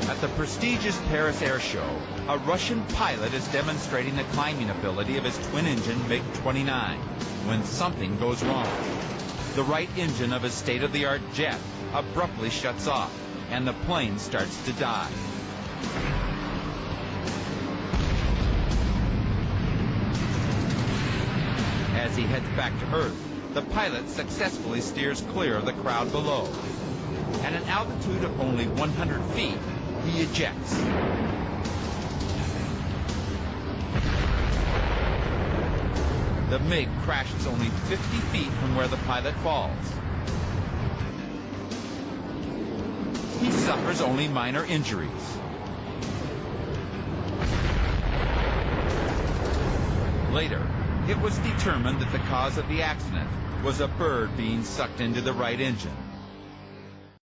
At the prestigious Paris Air Show, a Russian pilot is demonstrating the climbing ability of his twin-engine MiG-29 when something goes wrong. The right engine of his state-of-the-art jet abruptly shuts off, and the plane starts to die. As he heads back to Earth, the pilot successfully steers clear of the crowd below. At an altitude of only 100 feet, he ejects. The MiG crashes only 50 feet from where the pilot falls. He suffers only minor injuries. Later, it was determined that the cause of the accident was a bird being sucked into the right engine.